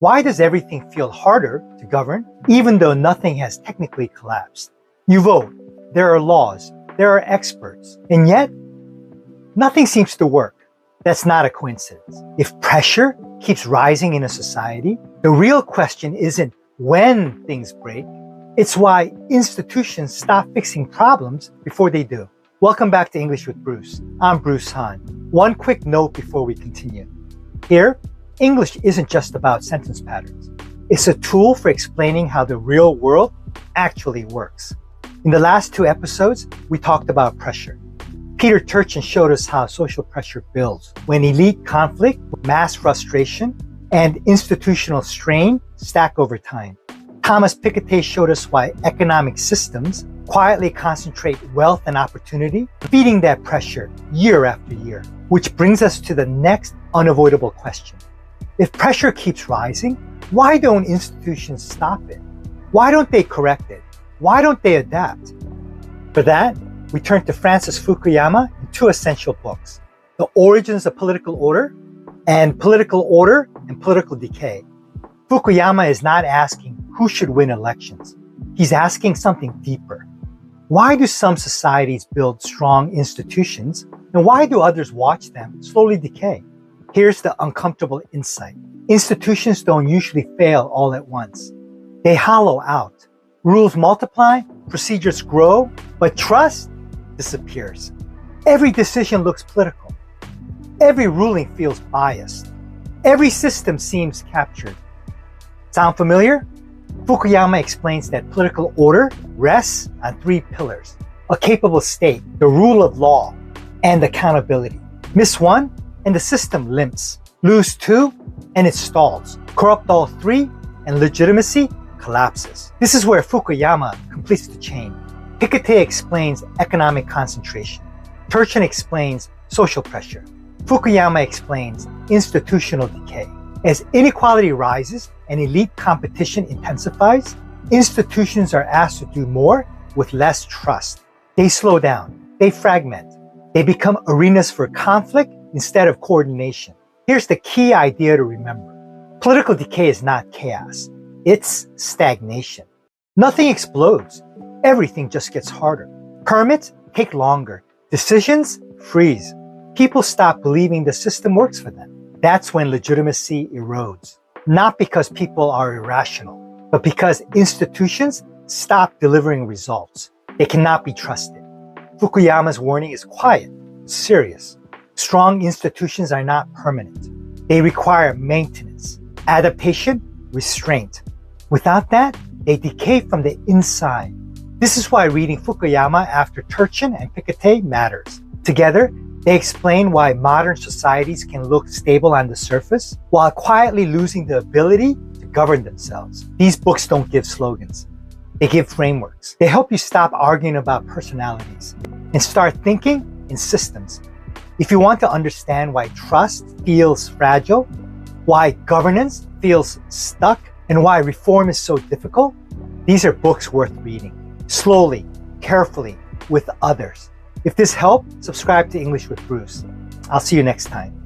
Why does everything feel harder to govern, even though nothing has technically collapsed? You vote, there are laws, there are experts, and yet nothing seems to work. That's not a coincidence. If pressure keeps rising in a society, the real question isn't when things break, it's why institutions stop fixing problems before they do. Welcome back to English with Bruce. I'm Bruce Han. One quick note before we continue. Here, English isn't just about sentence patterns. It's a tool for explaining how the real world actually works. In the last two episodes, we talked about pressure. Peter Turchin showed us how social pressure builds when elite conflict, mass frustration, and institutional strain stack over time. Thomas Piketty showed us why economic systems quietly concentrate wealth and opportunity, feeding that pressure year after year. Which brings us to the next unavoidable question. If pressure keeps rising, why don't institutions stop it? Why don't they correct it? Why don't they adapt? For that, we turn to Francis Fukuyama in two essential books, The Origins of Political Order and Political Decay. Fukuyama is not asking who should win elections. He's asking something deeper. Why do some societies build strong institutions, and why do others watch them slowly decay? Here's the uncomfortable insight. Institutions don't usually fail all at once. They hollow out. Rules multiply, procedures grow, but trust disappears. Every decision looks political. Every ruling feels biased. Every system seems captured. Sound familiar? Fukuyama explains that political order rests on three pillars: a capable state, the rule of law, and accountability. Miss one, and the system limps. Lose two, and it stalls. Corrupt all three, and legitimacy collapses. This is where Fukuyama completes the chain. Piketty explains economic concentration. Turchin explains social pressure. Fukuyama explains institutional decay. As inequality rises and elite competition intensifies, institutions are asked to do more with less trust. They slow down. They fragment. They become arenas for conflict instead of coordination. Here's the key idea to remember. Political decay is not chaos. It's stagnation. Nothing explodes. Everything just gets harder. Permits take longer. Decisions freeze. People stop believing the system works for them. That's when legitimacy erodes. Not because people are irrational, but because institutions stop delivering results. They cannot be trusted. Fukuyama's warning is quiet, serious. Strong institutions are not permanent. They require maintenance, adaptation, restraint. Without that, they decay from the inside. This is why reading Fukuyama after Turchin and Piketty matters. Together, they explain why modern societies can look stable on the surface while quietly losing the ability to govern themselves. These books don't give slogans. They give frameworks. They help you stop arguing about personalities and start thinking in systems. If you want to understand why trust feels fragile, why governance feels stuck, and why reform is so difficult, these are books worth reading. Slowly, carefully, with others. If this helped, subscribe to English with Bruce. I'll see you next time.